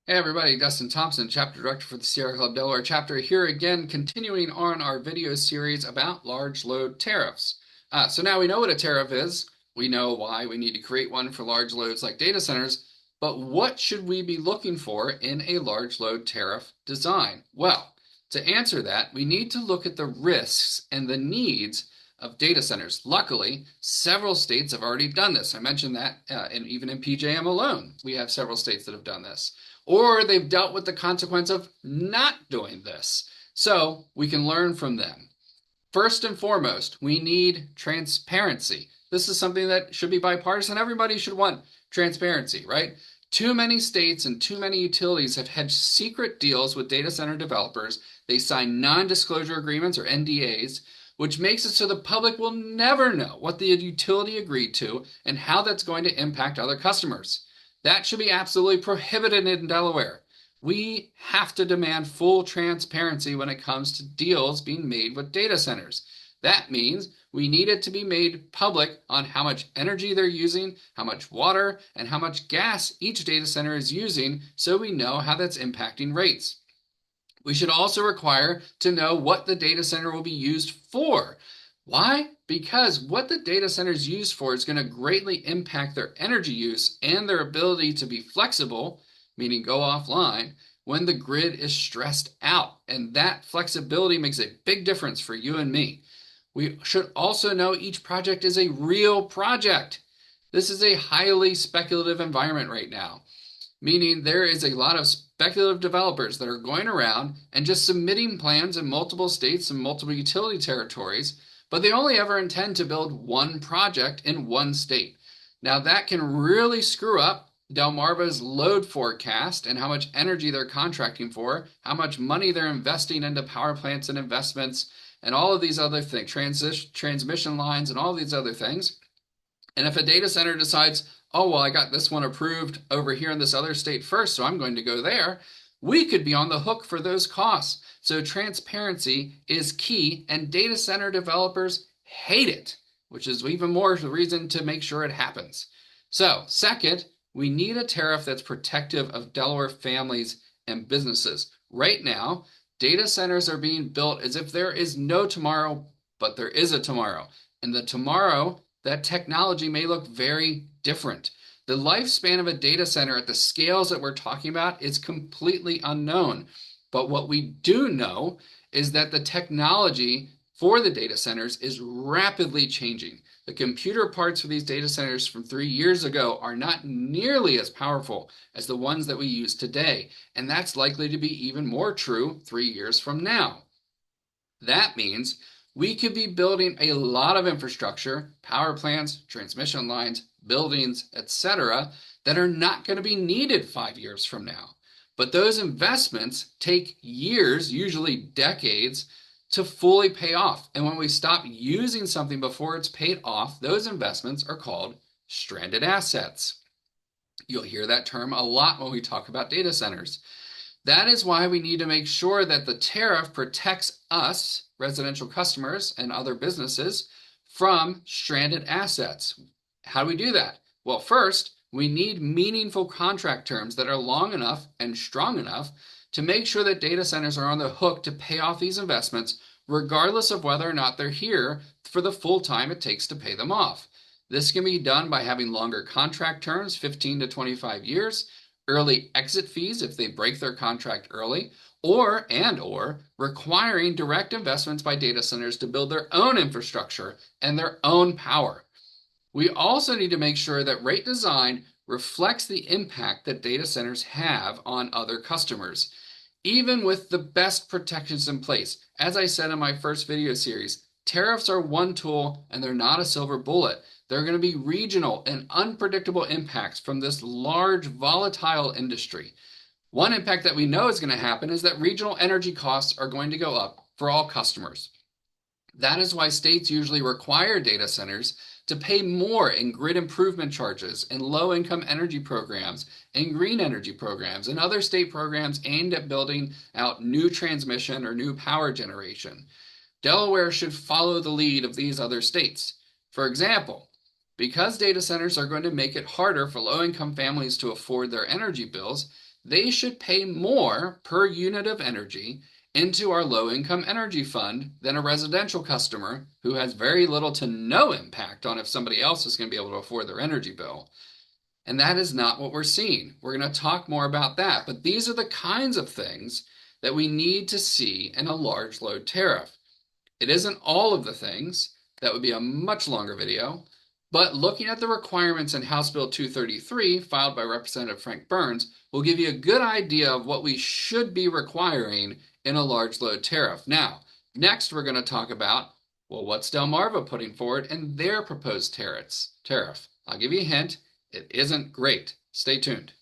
Hey everybody, Dustin Thompson, Chapter Director for the Sierra Club Delaware chapter, here again continuing on our video series about large load tariffs. So now we know what a tariff is, we know why we need to create one for large loads like data centers, but what should we be looking for in a large load tariff design? Well, to answer that, we need to look at the risks and the needs of data centers. Luckily, several states have already done this. I mentioned that and even in PJM alone, we have several states that have done this. Or they've dealt with the consequence of not doing this. So we can learn from them. First and foremost, we need transparency. This is something that should be bipartisan. Everybody should want transparency, right? Too many states and too many utilities have had secret deals with data center developers. They sign non-disclosure agreements or NDAs, which makes it so the public will never know what the utility agreed to and how that's going to impact other customers. That should be absolutely prohibited in Delaware. We have to demand full transparency when it comes to deals being made with data centers. That means we need it to be made public on how much energy they're using, how much water, and how much gas each data center is using so we know how that's impacting rates. We should also require to know what the data center will be used for. Why? Because what the data center is used for is going to greatly impact their energy use and their ability to be flexible, meaning go offline, when the grid is stressed out. And that flexibility makes a big difference for you and me. We should also know each project is a real project. This is a highly speculative environment right now, meaning there is a lot of speculative developers that are going around and just submitting plans in multiple states and multiple utility territories, but they only ever intend to build one project in one state. Now that can really screw up Delmarva's load forecast and how much energy they're contracting for, how much money they're investing into power plants and investments, and all of these other things, transmission lines and all these other things. And if a data center decides, oh, well, I got this one approved over here in this other state first, so I'm going to go there, we could be on the hook for those costs. So transparency is key, and data center developers hate it, which is even more reason to make sure it happens. So second, we need a tariff that's protective of Delaware families and businesses. Right now, data centers are being built as if there is no tomorrow, but there is a tomorrow. And the tomorrow, that technology may look very different. The lifespan of a data center at the scales that we're talking about is completely unknown. But what we do know is that the technology for the data centers is rapidly changing. The computer parts for these data centers from 3 years ago are not nearly as powerful as the ones that we use today, and that's likely to be even more true 3 years from now. That means we could be building a lot of infrastructure, power plants, transmission lines, buildings, etc., that are not going to be needed 5 years from now. But those investments take years, usually decades, to fully pay off. And when we stop using something before it's paid off, those investments are called stranded assets. You'll hear that term a lot when we talk about data centers. That is why we need to make sure that the tariff protects us, residential customers and other businesses, from stranded assets. How do we do that? Well, first, we need meaningful contract terms that are long enough and strong enough to make sure that data centers are on the hook to pay off these investments, regardless of whether or not they're here for the full time it takes to pay them off. This can be done by having longer contract terms, 15 to 25 years, early exit fees if they break their contract early, or requiring direct investments by data centers to build their own infrastructure and their own power. We also need to make sure that rate design reflects the impact that data centers have on other customers. Even with the best protections in place, as I said in my first video series, tariffs are one tool and they're not a silver bullet. There are going to be regional and unpredictable impacts from this large, volatile industry. One impact that we know is going to happen is that regional energy costs are going to go up for all customers. That is why states usually require data centers to pay more in grid improvement charges and low-income energy programs and green energy programs and other state programs aimed at building out new transmission or new power generation. Delaware should follow the lead of these other states. For example, because data centers are going to make it harder for low-income families to afford their energy bills, they should pay more per unit of energy into our low-income energy fund than a residential customer who has very little to no impact on if somebody else is going to be able to afford their energy bill. And that is not what we're seeing. We're going to talk more about that. But these are the kinds of things that we need to see in a large load tariff. It isn't all of the things. That would be a much longer video. But looking at the requirements in House Bill 233, filed by Representative Frank Burns, will give you a good idea of what we should be requiring in a large load tariff. Now, next we're going to talk about, well, what's Delmarva putting forward in their proposed tariff? I'll give you a hint. It isn't great. Stay tuned.